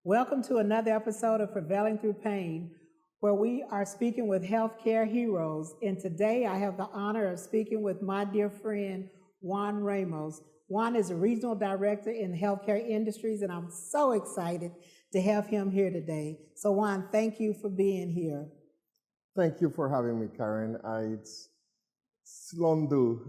Welcome to another episode of Prevailing Through Pain, where we are speaking with healthcare heroes. And today I have the honor of speaking with my dear friend, Juan Ramos. Juan is a regional director in the healthcare industries, and I'm so excited to have him here today. So Juan, thank you for being here. Thank you for having me, Karen. It's long due.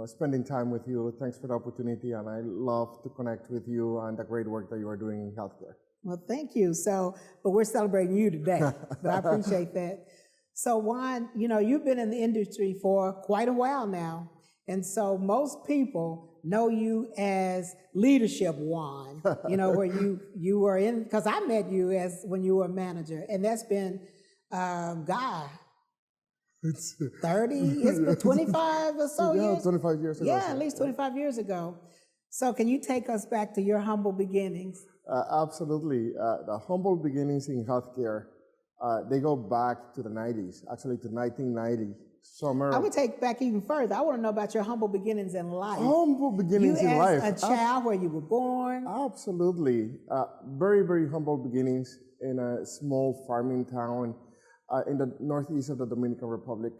Spending time with you. Thanks for the opportunity, and I love to connect with you and the great work that you are doing in healthcare. Well, thank you. But we're celebrating you today, but I appreciate that. So Juan, you've been in the industry for quite a while now, and so most people know you as leadership Juan, where you were in, because I met you as when you were a manager, and that's been, 25 or so years? 25 years ago. Yeah, at least 25 years ago. So can you take us back to your humble beginnings? Absolutely. The humble beginnings in healthcare, they go back to the 90s, actually to 1990. I would take back even further. I want to know about your humble beginnings in life. Humble beginnings in life. You as a child, where you were born. Absolutely. Very, very humble beginnings in a small farming town in the northeast of the Dominican Republic.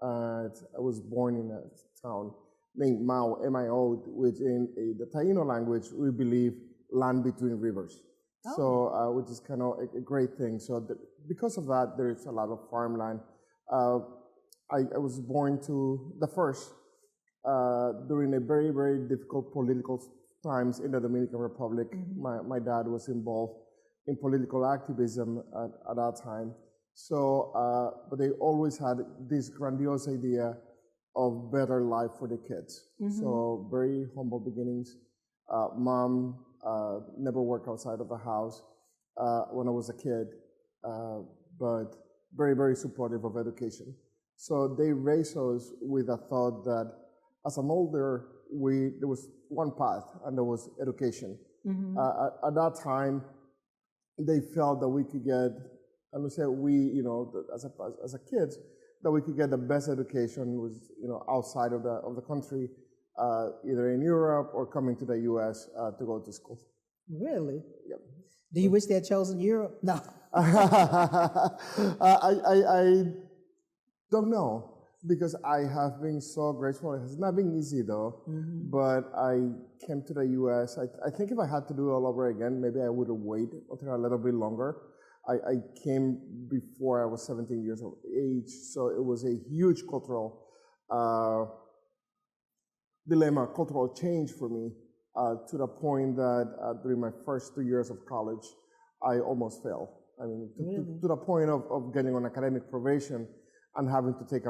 I was born in a town named Mao, M-I-O, which in the Taino language, we believe land between rivers. Oh. So, which is kind of a great thing. So because of that, there's a lot of farmland. I was born to the first during a very, very difficult political times in the Dominican Republic. Mm-hmm. My dad was involved in political activism at that time. So, but they always had this grandiose idea of better life for the kids. Mm-hmm. So very humble beginnings. Mom never worked outside of the house when I was a kid, but very, very supportive of education. So they raised us with a thought that as an older, there was one path, and there was education. Mm-hmm. At that time, they felt that we could get, I would say as a kids, that we could get the best education was, outside of the country, either in Europe or coming to the U.S. To go to school. Really? Yep. Do you wish they had chosen Europe? No. I don't know, because I have been so grateful. It has not been easy though, mm-hmm. but I came to the U.S. I think if I had to do it all over again, maybe I would have waited until a little bit longer. I came before I was 17 years of age, so it was a huge cultural dilemma, cultural change for me, to the point that during my first 2 years of college, I almost failed. I mean, to the point of getting on academic probation and having to take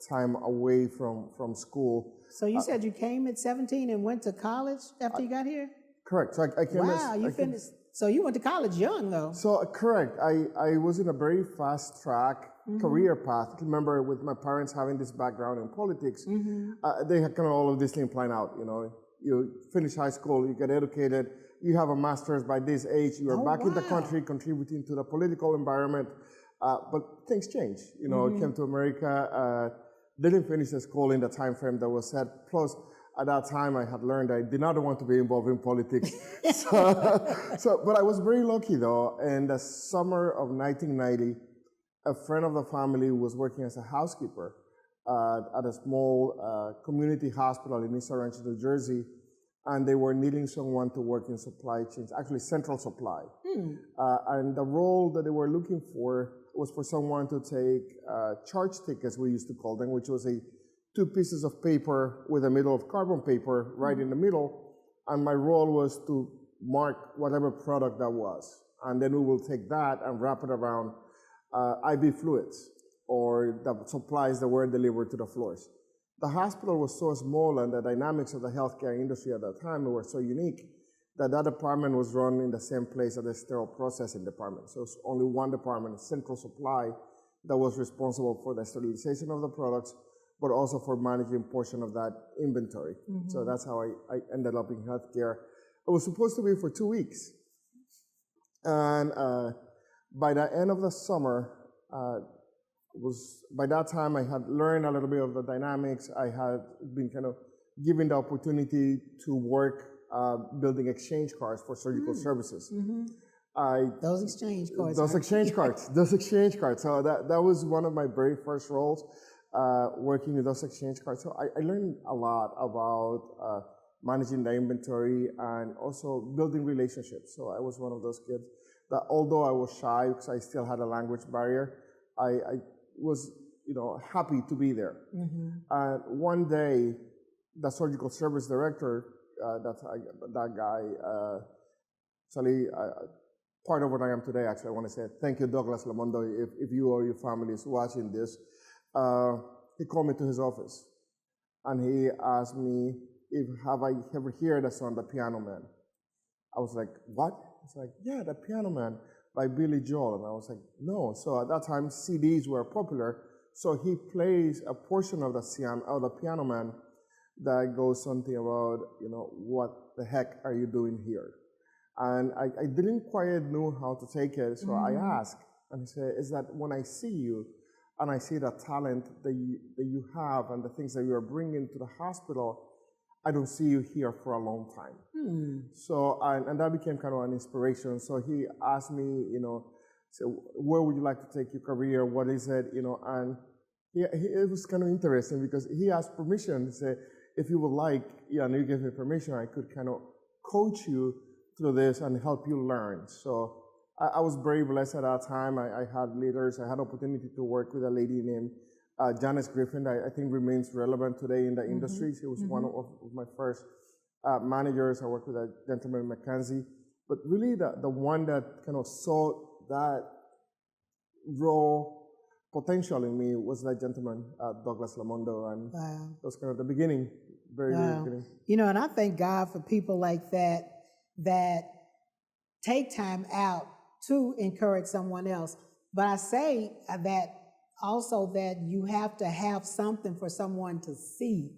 time away from school. So you said you came at 17 and went to college after you got here? Correct. So I came. Wow, you finished. So you went to college young, though. So correct. I was in a very fast track mm-hmm. career path. I remember with my parents having this background in politics, mm-hmm. They had kind of all of this thing planned out. You finish high school, you get educated, you have a master's by this age, you are back in the country contributing to the political environment. But things change. Mm-hmm. Came to America, didn't finish the school in the time frame that was set. Plus, at that time, I had learned I did not want to be involved in politics. But I was very lucky, though. In the summer of 1990, a friend of the family was working as a housekeeper at a small community hospital in East Orange, New Jersey, and they were needing someone to work in supply chains, actually central supply. And the role that they were looking for was for someone to take charge tickets, we used to call them, which was two pieces of paper with a middle of carbon paper right in the middle, and my role was to mark whatever product that was. And then we will take that and wrap it around IV fluids or the supplies that were delivered to the floors. The hospital was so small, and the dynamics of the healthcare industry at that time were so unique that department was run in the same place as the sterile processing department. So it's only one department, central supply, that was responsible for the sterilization of the products, but also for managing portion of that inventory. Mm-hmm. So that's how I ended up in healthcare. It was supposed to be for 2 weeks. And by the end of the summer, by that time I had learned a little bit of the dynamics. I had been kind of given the opportunity to work building exchange cards for surgical services. Those exchange cards. Those exchange cards. Those exchange cards. So that was one of my very first roles, working with those exchange cards. So I learned a lot about managing the inventory and also building relationships. So I was one of those kids that, although I was shy because I still had a language barrier, I was, happy to be there. And one day, the surgical service director, that guy, actually, part of what I am today, actually, I want to say thank you, Douglas Lamondo, if you or your family is watching this. He called me to his office, and he asked me have I ever heard the song The Piano Man. I was like, what? He's like, yeah, The Piano Man by Billy Joel. And I was like, no. So at that time, CDs were popular. So he plays a portion of the Piano Man that goes something about, what the heck are you doing here? And I didn't quite know how to take it, so I asked, and he said, is that when I see you, and I see the talent that you have and the things that you are bringing to the hospital, I don't see you here for a long time. So, and that became kind of an inspiration. So he asked me, so where would you like to take your career? What is it? And it was kind of interesting because he asked permission to say, if you would like, and you give me permission, I could kind of coach you through this and help you learn. So I was very blessed at that time. I had leaders. I had opportunity to work with a lady named Janice Griffin, that I think remains relevant today in the industry. She was one of my first managers. I worked with a gentleman, Mackenzie. But really the one that kind of saw that raw potential in me was that gentleman, Douglas Lamondo. And that was kind of the beginning, very beginning. And I thank God for people like that take time out to encourage someone else. But I say that also that you have to have something for someone to see.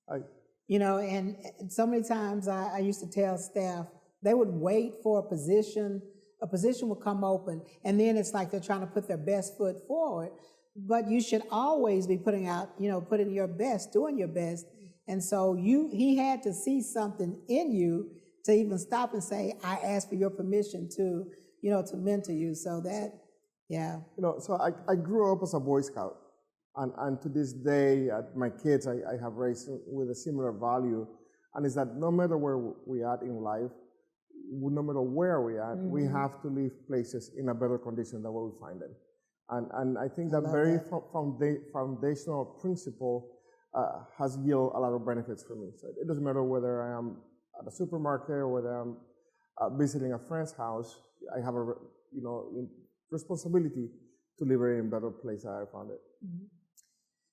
And so many times I used to tell staff, they would wait for a position would come open, and then it's like they're trying to put their best foot forward. But you should always be putting your best, doing your best. And so he had to see something in you to even stop and say, I ask for your permission to mentor you. So that, yeah. So I grew up as a Boy Scout. And to this day, my kids, I have raised with a similar value. And it's that no matter where we are in life, no matter where we are, we have to leave places in a better condition than where we find them. And I think that very foundational principle has yielded a lot of benefits for me. So it doesn't matter whether I am at a supermarket or whether I'm visiting a friend's house, I have a responsibility to leave it in a better place than I found it.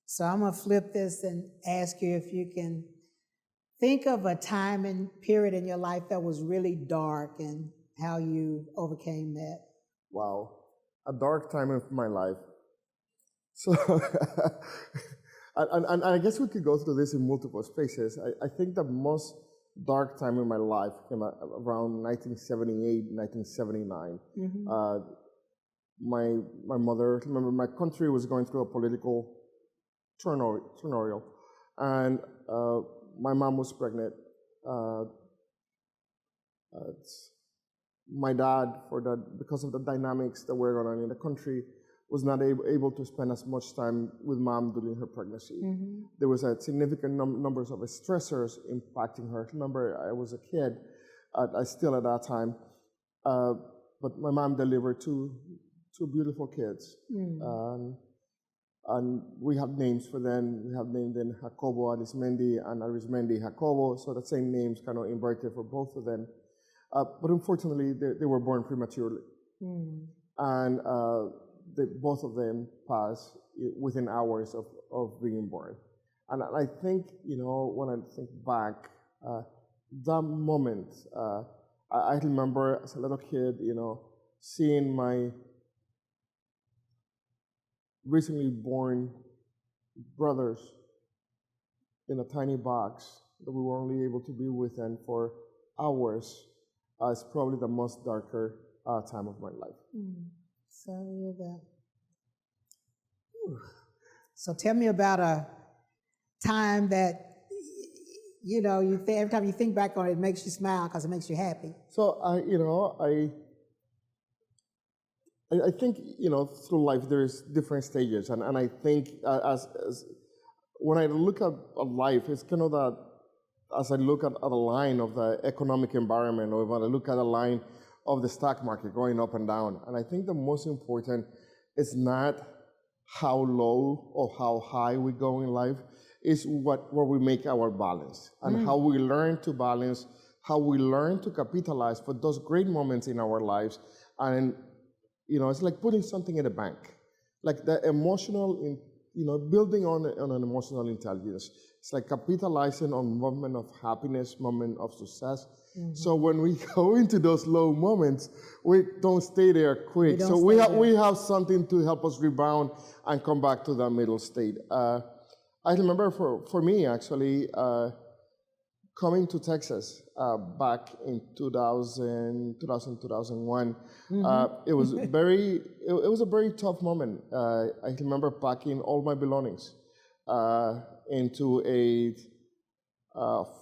So I'm going to flip this and ask you if you can think of a time and period in your life that was really dark and how you overcame that. Wow, a dark time of my life. So, and I guess we could go through this in multiple spaces. I think the most dark time in my life came around 1978, 1979. My mother, remember, my country was going through a political turmoil, and my mom was pregnant. My dad, because of the dynamics that were going on in the country, was not able to spend as much time with mom during her pregnancy. There was a significant numbers of stressors impacting her. Remember, I was a kid, I still at that time, but my mom delivered two beautiful kids. And we have names for them. We have named them Jacobo Arismendi and Arismendi Jacobo, so the same names kind of inverted for both of them. But unfortunately, they were born prematurely. And both of them passed within hours of being born. And I think, when I think back, that moment, I remember as a little kid, seeing my recently born brothers in a tiny box that we were only able to be with them for hours. It's probably the most darker time of my life. Sorry to hear that. So tell me about a time that you know, every time you think back on it, it makes you smile because it makes you happy. So I think, through life there's different stages, and I think as when I look at life, it's kind of that, as I look at a line of the economic environment, or when I look at a line of the stock market going up and down, and I think the most important is not how low or how high we go in life, is where we make our balance, and how we learn to balance, how we learn to capitalize for those great moments in our lives. And it's like putting something in the bank, like the emotional, building on an emotional intelligence. It's like capitalizing on moment of happiness, moment of success. So when we go into those low moments, we don't stay there quick. So we have something to help us rebound and come back to the middle state. I remember for me, actually, coming to Texas back in 2001, it was it was a very tough moment. I remember packing all my belongings into a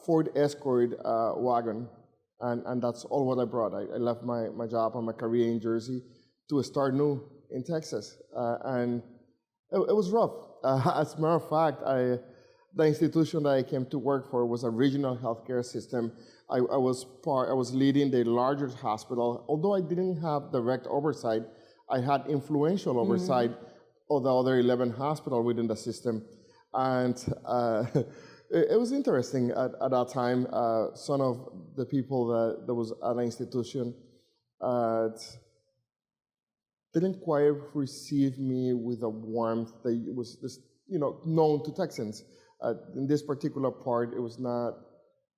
Ford Escort wagon, and that's all what I brought. I left my job and my career in Jersey to start new in Texas, and it was rough. As a matter of fact, the institution that I came to work for was a regional healthcare system. I was leading the largest hospital. Although I didn't have direct oversight, I had influential oversight of the other 11 hospitals within the system. And it was interesting at that time. Some of the people that was at the institution didn't quite receive me with a warmth that was known to Texans. In this particular part, it was not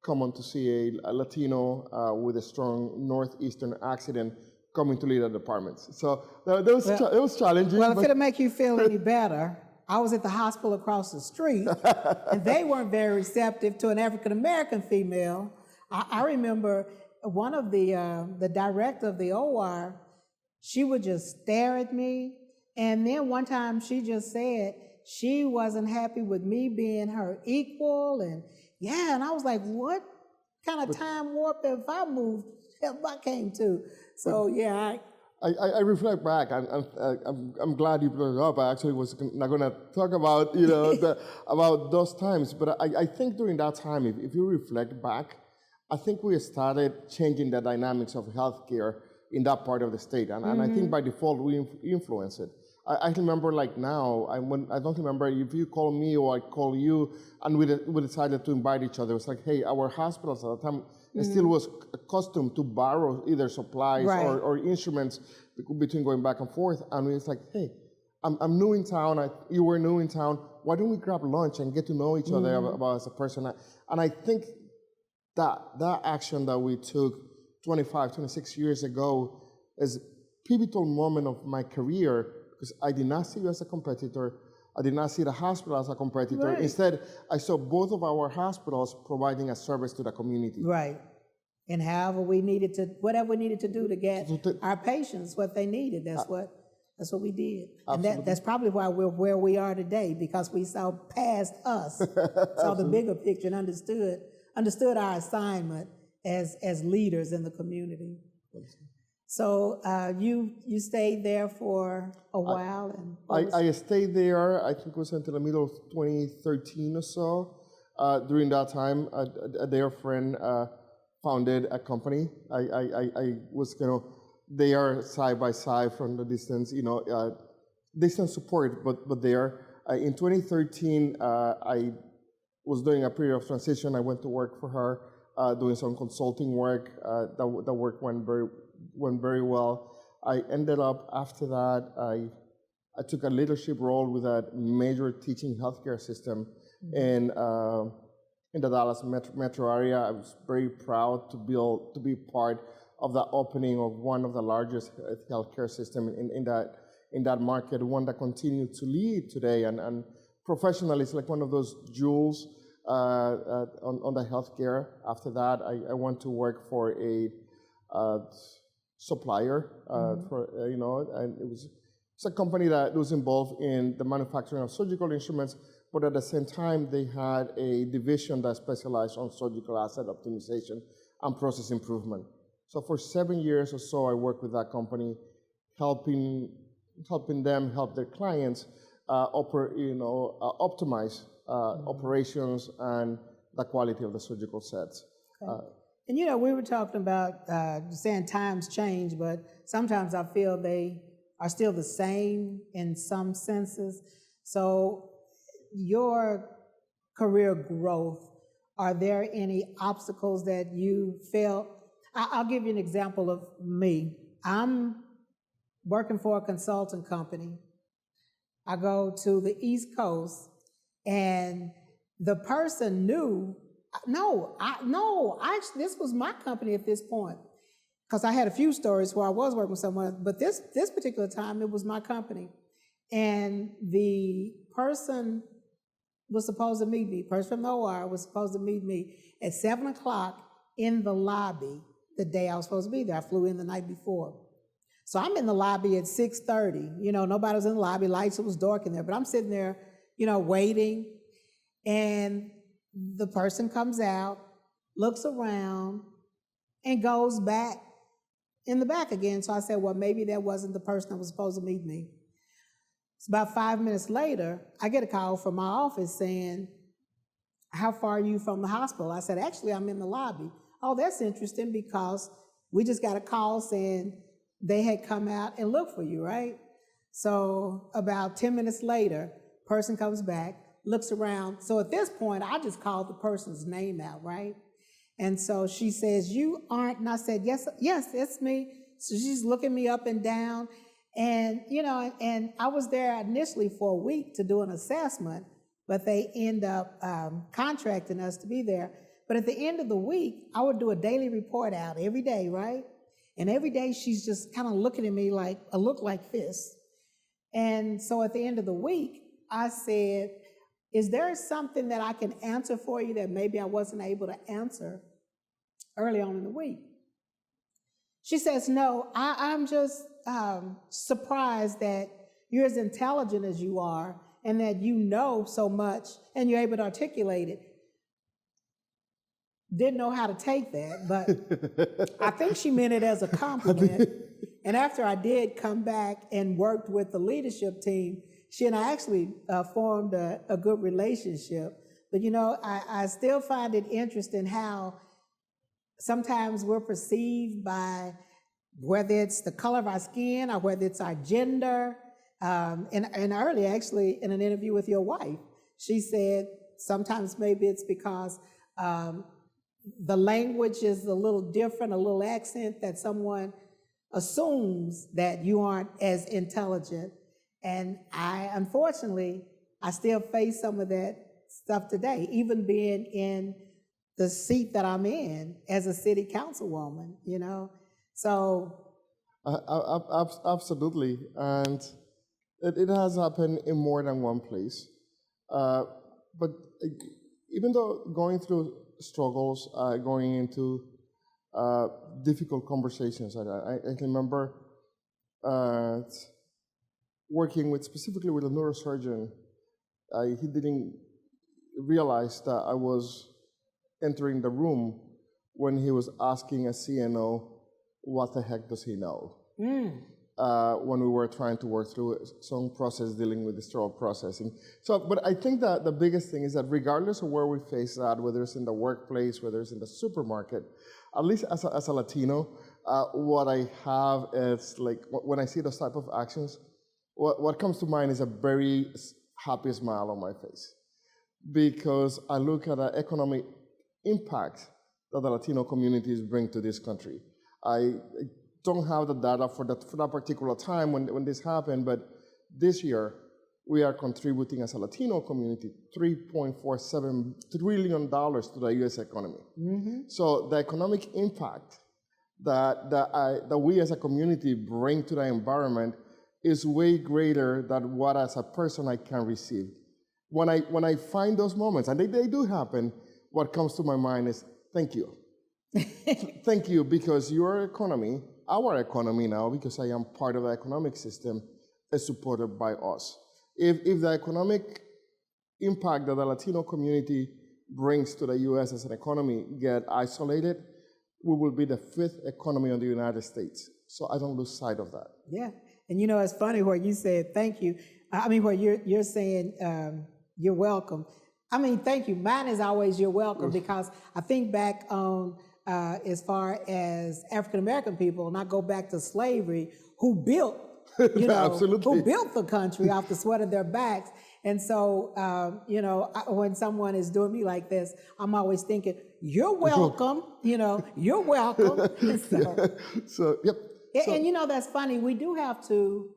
common to see a Latino with a strong northeastern accent coming to lead a department. So it was challenging. Well, if it'll make you feel any better, I was at the hospital across the street, and they weren't very receptive to an African-American female. I remember one of the director of the OR, she would just stare at me, and then one time she just said she wasn't happy with me being her equal, and I was like, what kind of time warp have I came to? So I reflect back, and I'm glad you brought it up. I actually was not going to talk about about those times, but I think during that time, if you reflect back, I think we started changing the dynamics of healthcare in that part of the state, and I think by default we influence it. I remember, like now, I don't remember if you call me or I call you, and we decided to invite each other. It was like, hey, our hospitals at the time still was accustomed to borrow either supplies or instruments between going back and forth. And it's like, hey, I'm new in town, you were new in town, why don't we grab lunch and get to know each other about as a person? And I think that action that we took 25, 26 years ago is a pivotal moment of my career, because I did not see you as a competitor. I did not see the hospital as a competitor. Right. Instead, I saw both of our hospitals providing a service to the community. Right. And whatever we needed to do to get our patients what they needed, that's what we did. Absolutely. And that's probably why we're where we are today, because we saw past us, saw the bigger picture, and understood our assignment as leaders in the community. So you stayed there for a while, and I stayed there. I think it was until the middle of 2013 or so. During that time, a dear friend founded a company. I was there side by side from the distance, distance support, but there. In 2013, I was doing a period of transition. I went to work for her, doing some consulting work. That work went very well. I ended up, after that, I took a leadership role with a major teaching healthcare system in the Dallas metro area. I was very proud to be part of the opening of one of the largest healthcare system in that market, one that continued to lead today, and professionally, it's like one of those jewels on the healthcare. After that, I went to work for a supplier, and it's a company that was involved in the manufacturing of surgical instruments, but at the same time, they had a division that specialized on surgical asset optimization and process improvement. So for 7 years or so, I worked with that company, helping them help their clients optimize operations and the quality of the surgical sets. Okay. And we were talking about saying times change, but sometimes I feel they are still the same in some senses. So your career growth, are there any obstacles that you felt? I'll give you an example of me. I'm working for a consulting company. I go to the East Coast, and the person knew, actually, this was my company at this point, because I had a few stories where I was working with someone, but this particular time, it was my company. And the person was supposed to meet me, person from the OR was supposed to meet me at 7 o'clock in the lobby the day I was supposed to be there. I flew in the night before. So I'm in the lobby at 6:30. Nobody was in the lobby, lights, it was dark in there, but I'm sitting there, waiting. And the person comes out, looks around, and goes back in the back again. So I said, well, maybe that wasn't the person that was supposed to meet me. It's about 5 minutes later, I get a call from my office saying, how far are you from the hospital? I said, actually, I'm in the lobby. Oh, that's interesting, because we just got a call saying they had come out and looked for you, right? So about 10 minutes later, person comes back, looks around. So at this point, I just called the person's name out, right? And so she says, you aren't, and I said, yes, it's me. So she's looking me up and down. And, and I was there initially for a week to do an assessment, but they end up contracting us to be there. But at the end of the week, I would do a daily report out every day, right? And every day she's just kind of looking at me like a look like this. And so at the end of the week, I said, is there something that I can answer for you that maybe I wasn't able to answer early on in the week? She says, no, I'm just surprised that you're as intelligent as you are and that you know so much and you're able to articulate it. Didn't know how to take that, but I think she meant it as a compliment. And after I did come back and worked with the leadership team, she and I actually formed a good relationship. But, I still find it interesting how sometimes we're perceived by whether it's the color of our skin or whether it's our gender. And earlier, actually, in an interview with your wife, she said sometimes maybe it's because the language is a little different, a little accent that someone assumes that you aren't as intelligent. And unfortunately, I still face some of that stuff today, even being in the seat that I'm in as a city councilwoman, So. Absolutely. And it has happened in more than one place. But even though going through struggles, going into difficult conversations, I can remember working specifically with a neurosurgeon. He didn't realize that I was entering the room when he was asking a CNO, what the heck does he know? When we were trying to work through some process dealing with the sterile processing. So, but I think that the biggest thing is that regardless of where we face that, whether it's in the workplace, whether it's in the supermarket, at least as a Latino, what I have is like, when I see those type of actions, what comes to mind is a very happy smile on my face. Because I look at the economic impact that the Latino communities bring to this country. I don't have the data for that particular time when this happened, but this year we are contributing as a Latino community $3.47 trillion to the U.S. economy. Mm-hmm. So the economic impact that we as a community bring to the environment is way greater than what as a person I can receive. When I find those moments, and they do happen, what comes to my mind is, thank you. Thank you, because your economy, our economy now, because I am part of the economic system, is supported by us. If the economic impact that the Latino community brings to the U.S. as an economy get isolated, we will be the fifth economy in the United States. So I don't lose sight of that. Yeah. And you know, it's funny where you said thank you. I mean, where you're saying you're welcome. I mean, thank you. Mine is always you're welcome, because I think back on as far as African American people, and I go back to slavery, who built, you know, who built the country off the sweat of their backs. And so, you know, when someone is doing me like this, I'm always thinking, you're welcome, you know, you're welcome. So, yep. And you know, that's funny. We do have to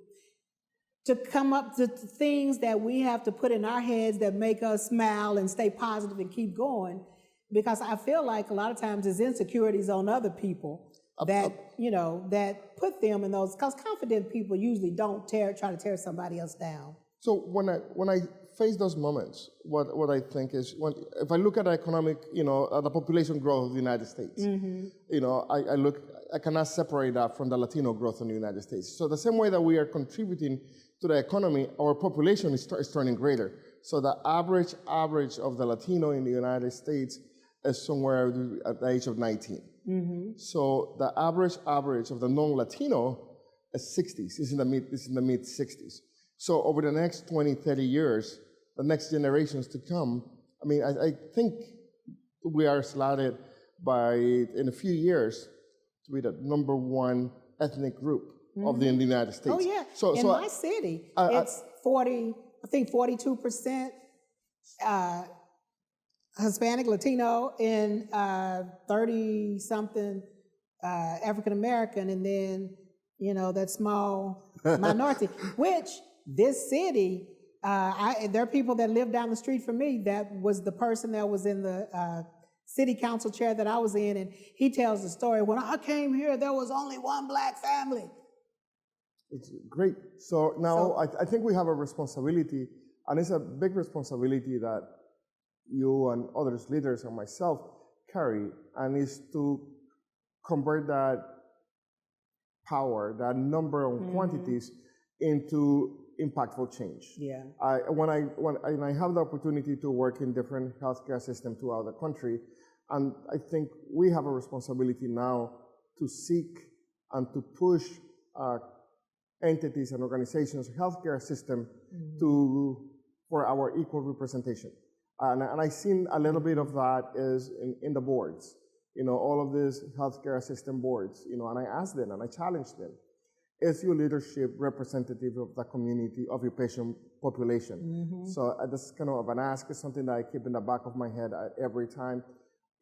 come up to things that we have to put in our heads that make us smile and stay positive and keep going. Because I feel like a lot of times there's insecurities on other people that, you know, that put them in those, because confident people usually don't try to tear somebody else down. So when I face those moments, what I think is, if I look at the economic, you know, the population growth of the United States, you know, I cannot separate that from the Latino growth in the United States. So the same way that we are contributing to the economy, our population is turning greater. So the average of the Latino in the United States is somewhere at the age of 19. So the average of the non-Latino is 60s, is in the mid 60s. So over the next 20, 30 years, the next generations to come, I mean, I think we are slotted in a few years to be the #1 ethnic group of the United States. Oh yeah, in my city, it's 42% Hispanic, Latino, and 30-something African American, and then, you know, that small minority, which this city, there are people that live down the street from me that was the person that was in the city council chair that I was in, and he tells the story, when I came here, there was only one black family. It's great. So now I think we have a responsibility, and it's a big responsibility that you and others, leaders, and myself carry, and is to convert that power, that number of quantities, into impactful change. Yeah. When I have the opportunity to work in different healthcare systems throughout the country, and I think we have a responsibility now to seek and to push entities and organizations, healthcare system, for our equal representation. And I've seen a little bit of that is in the boards, you know, all of these healthcare system boards, you know, and I asked them and I challenged them, is your leadership representative of the community, of your patient population? So that's kind of an ask, is something that I keep in the back of my head every time.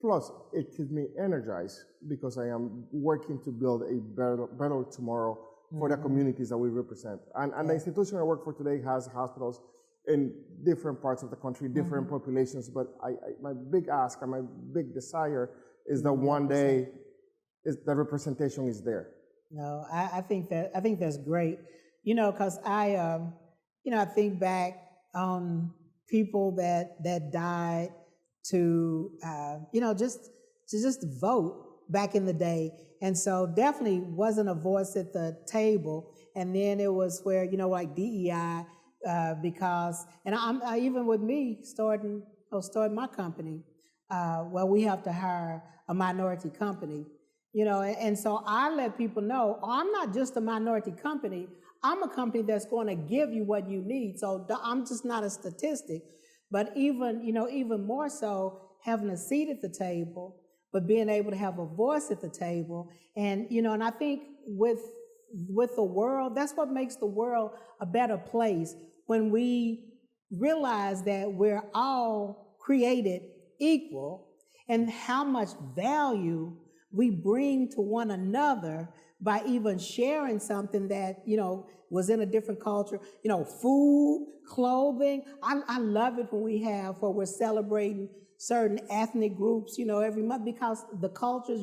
Plus, it keeps me energized because I am working to build a better tomorrow for the communities that we represent. And the institution I work for today has hospitals in different parts of the country, different populations, but my big ask and my big desire is that one day the representation is there. No, I think that's great. You know, because I think back on people that died to just vote back in the day, and so definitely wasn't a voice at the table. And then it was where, you know, like DEI, because, and I even with me starting my company, we have to hire a minority company. You know, and so I let people know, I'm not just a minority company. I'm a company that's going to give you what you need. So I'm just not a statistic. But even more so, having a seat at the table, but being able to have a voice at the table. And, you know, and I think with the world, that's what makes the world a better place, when we realize that we're all created equal, and how much value we bring to one another by even sharing something that, you know, was in a different culture, you know, food, clothing. I love it when where we're celebrating certain ethnic groups, you know, every month, because the cultures,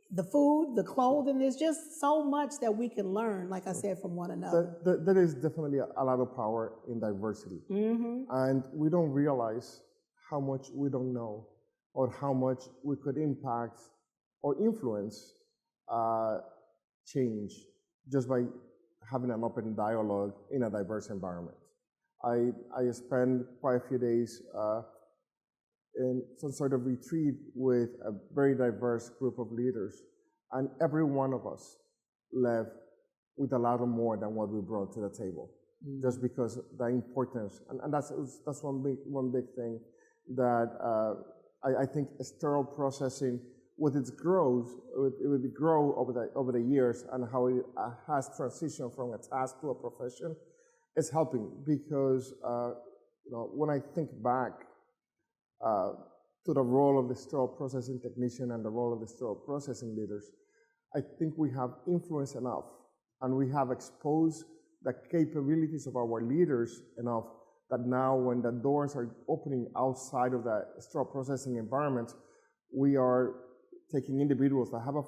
the food, the clothing, there's just so much that we can learn, like I said, from one another. There is definitely a lot of power in diversity. And we don't realize how much we don't know, or how much we could impact or influence change just by having an open dialogue in a diverse environment. I spent quite a few days in some sort of retreat with a very diverse group of leaders, and every one of us left with a lot more than what we brought to the table, just because the importance, and that's one big thing that I think sterile processing, with its growth, it would grow over the years, and how it has transitioned from a task to a profession, is helping, because when I think back to the role of the sterile processing technician and the role of the sterile processing leaders, I think we have influence enough, and we have exposed the capabilities of our leaders enough that now, when the doors are opening outside of the sterile processing environment, we are taking individuals that have a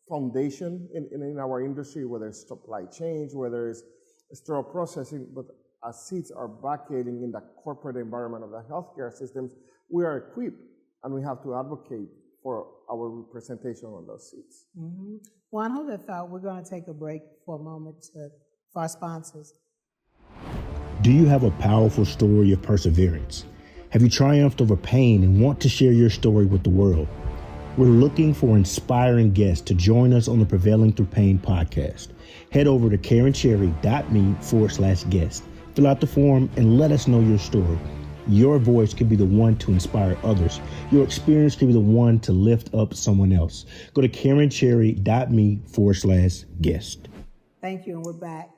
foundation in our industry, whether it's supply chain, whether it's sterile processing, but as seats are vacating in the corporate environment of the healthcare systems, we are equipped, and we have to advocate for our representation on those seats. Mm-hmm. Juan, hold that thought. We're going to take a break for a moment for our sponsors. Do you have a powerful story of perseverance? Have you triumphed over pain and want to share your story with the world? We're looking for inspiring guests to join us on the Prevailing Through Pain podcast. Head over to karencherry.me/guest. Fill out the form and let us know your story. Your voice could be the one to inspire others. Your experience could be the one to lift up someone else. Go to karencherry.me/guest. Thank you, and we're back.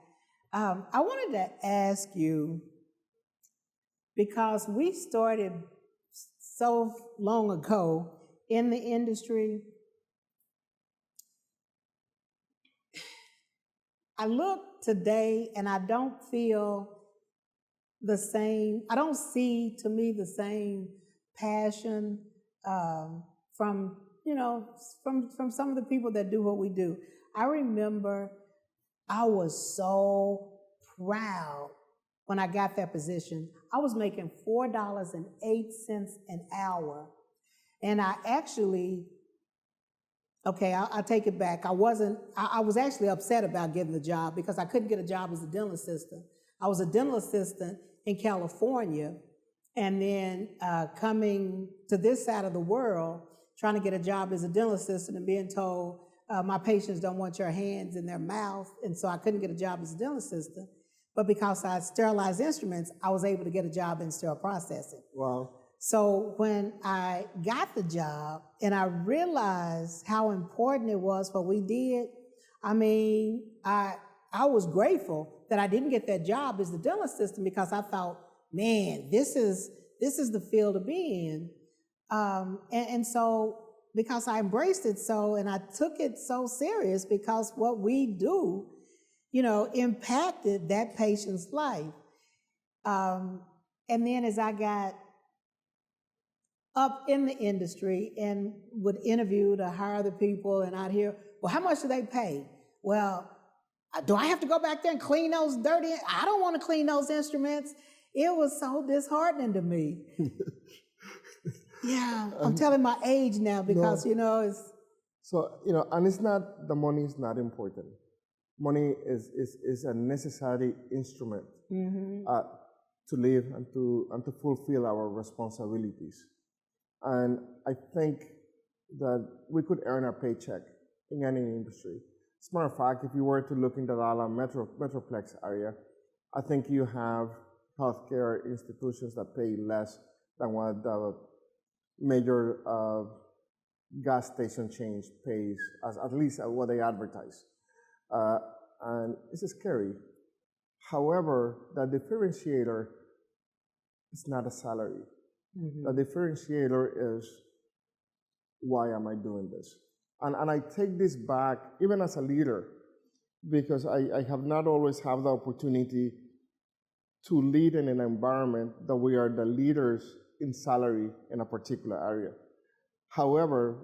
I wanted to ask you, because we started so long ago in the industry, I look today and I don't feel the same. I don't see, to me, the same passion from some of the people that do what we do. I remember I was so proud when I got that position. I was making $4.08 an hour. And I actually, I'll take it back. I was actually upset about getting the job because I couldn't get a job as a dental assistant. I was a dental assistant in California, and then coming to this side of the world, trying to get a job as a dental assistant and being told, my patients don't want your hands in their mouth, and so I couldn't get a job as a dental assistant. But because I sterilized instruments, I was able to get a job in sterile processing. Wow. So when I got the job and I realized how important it was what we did, I mean, I was grateful that I didn't get that job as the dental assistant, because I thought, man, this is the field to be in. And so, because I embraced it so, and I took it so serious, because what we do, impacted that patient's life. And then as I got up in the industry and would interview to hire the people, and I'd hear, well, how much do they pay? Well, do I have to go back there and clean those dirty? I don't want to clean those instruments. It was so disheartening to me. Yeah, I'm telling my age now, because, it's... So, and it's not, the money is not important. Money is a necessary instrument to live and to fulfill our responsibilities. And I think that we could earn our paycheck in any industry. As a matter of fact, if you were to look in the Dallas Metroplex area, I think you have healthcare institutions that pay less than what the major gas station chains pays, at least what they advertise. And it's scary. However, the differentiator is not a salary. The differentiator is, why am I doing this? And I take this back, even as a leader, because I have not always had the opportunity to lead in an environment that we are the leaders in salary in a particular area. However,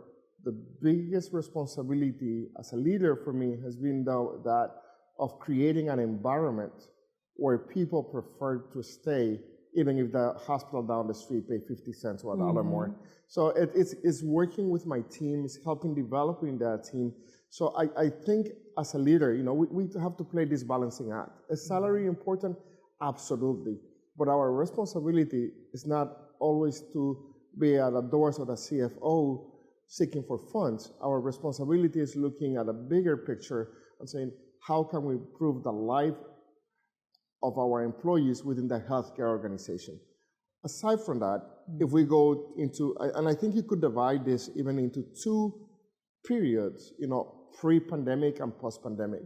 the biggest responsibility as a leader for me has been that of creating an environment where people prefer to stay, even if the hospital down the street pay 50 cents or $1 more. So it's working with my team, it's helping developing that team. So I think as a leader, we have to play this balancing act. Is salary important? Absolutely. But our responsibility is not always to be at the doors of the CFO seeking for funds. Our responsibility is looking at a bigger picture and saying, how can we improve the life of our employees within the healthcare organization? Aside from that, if we go into, and I think you could divide this even into two periods, pre-pandemic and post-pandemic.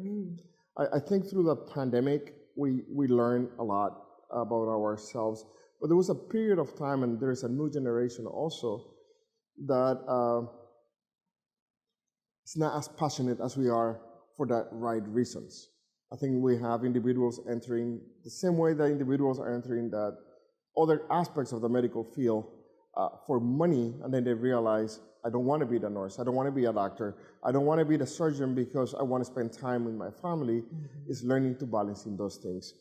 I think through the pandemic, we learned a lot about ourselves, but there was a period of time, and there's a new generation also, that is not as passionate as we are for the right reasons. I think we have individuals entering the same way that individuals are entering that other aspects of the medical field for money, and then they realize, I don't want to be the nurse, I don't want to be a doctor, I don't want to be the surgeon because I want to spend time with my family. Is learning to balance in those things.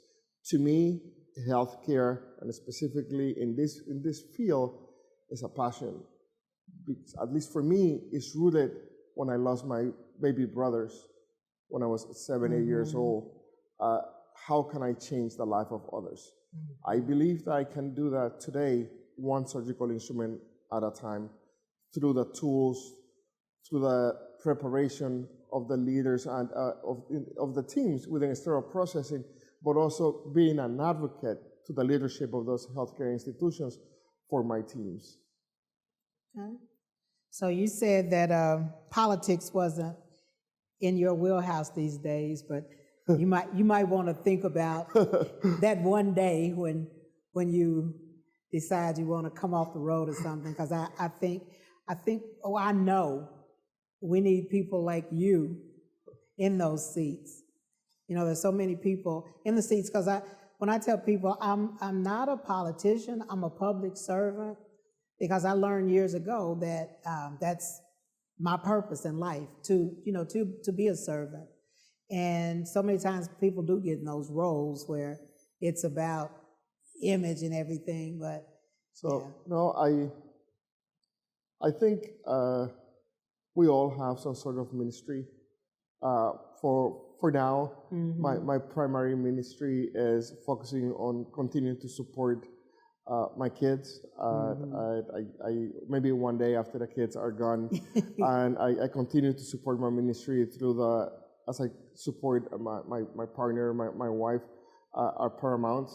To me, healthcare, and specifically in this field, is a passion. Because, at least for me, it's rooted when I lost my baby brothers when I was 7, 8 years old. How can I change the life of others? I believe that I can do that today, one surgical instrument at a time, through the tools, through the preparation of the leaders and of the teams within sterile processing, but also being an advocate to the leadership of those healthcare institutions for my teams. Okay. So you said that politics wasn't in your wheelhouse these days, but you might want to think about that one day when you decide you want to come off the road or something, because I know we need people like you in those seats. There's so many people in the seats, because when I tell people I'm not a politician, I'm a public servant, because I learned years ago that that's my purpose in life, to be a servant. And so many times people do get in those roles where it's about image and everything, but I think we all have some sort of ministry. For now, my primary ministry is focusing on continuing to support my kids. I maybe one day after the kids are gone, and I continue to support my ministry through as I support my partner, my wife, are paramount.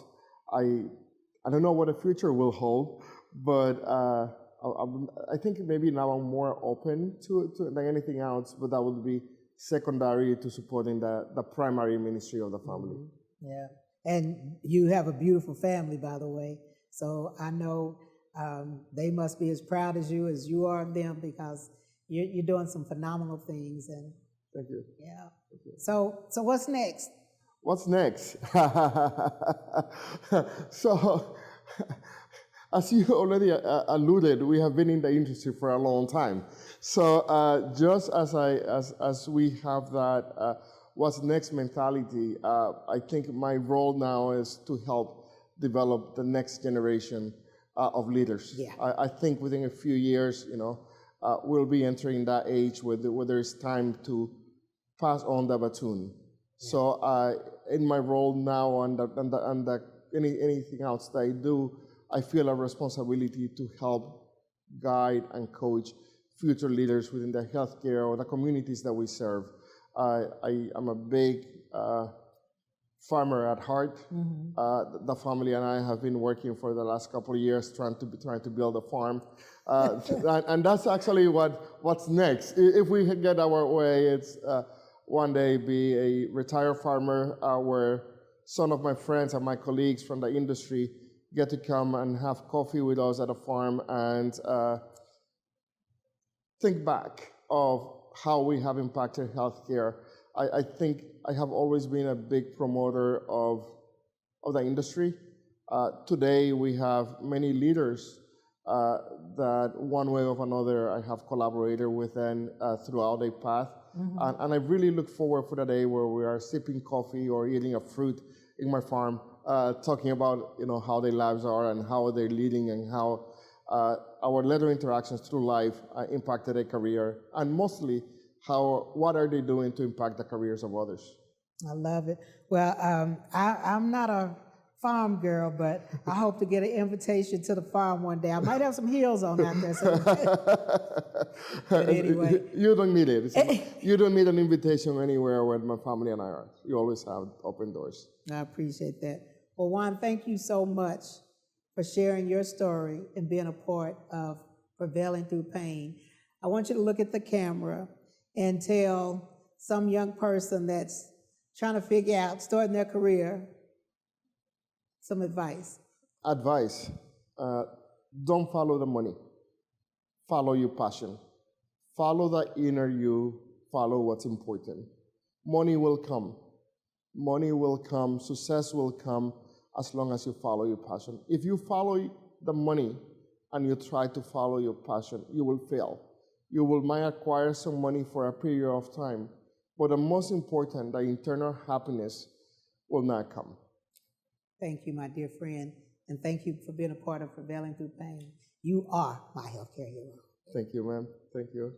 I don't know what the future will hold, but I think maybe now I'm more open to than anything else, but that would be secondary to supporting the primary ministry of the family. Yeah, and you have a beautiful family, by the way, so I know they must be as proud as you are of them, because you're doing some phenomenal things. And thank you. Yeah. Thank you. So what's next? What's next? So, as you already alluded, we have been in the industry for a long time. So just as we have that what's next mentality, I think my role now is to help develop the next generation of leaders. Yeah. I think within a few years, we'll be entering that age where there's time to pass on the baton. Yeah. So in my role now and anything else that I do, I feel a responsibility to help guide and coach future leaders within the healthcare or the communities that we serve. I am a big farmer at heart. The family and I have been working for the last couple of years trying to build a farm. And that's actually what's next. If we get our way, it's one day be a retired farmer where some of my friends and my colleagues from the industry get to come and have coffee with us at a farm and think back of how we have impacted healthcare. I think I have always been a big promoter of the industry. Today we have many leaders that one way or another I have collaborated with them throughout a path. And I really look forward for the day where we are sipping coffee or eating a fruit in my farm, talking about how their lives are and how they're leading and how our little interactions through life impacted their career, and mostly what are they doing to impact the careers of others. I love it. Well, I'm not a farm girl, but I hope to get an invitation to the farm one day. I might have some heels on out there. So but anyway. You don't need it. You don't need an invitation anywhere where my family and I are. You always have open doors. I appreciate that. Well, Juan, thank you so much for sharing your story and being a part of Prevailing Through Pain. I want you to look at the camera and tell some young person that's trying to figure out, starting their career, some advice. Advice, don't follow the money. Follow your passion. Follow the inner you. Follow what's important. Money will come. Money will come. Success will come as long as you follow your passion. If you follow the money and you try to follow your passion, you will fail. You might acquire some money for a period of time, but the most important, the internal happiness will not come. Thank you, my dear friend, and thank you for being a part of Prevailing Through Pain. You are my healthcare hero. Thank you, ma'am. Thank you.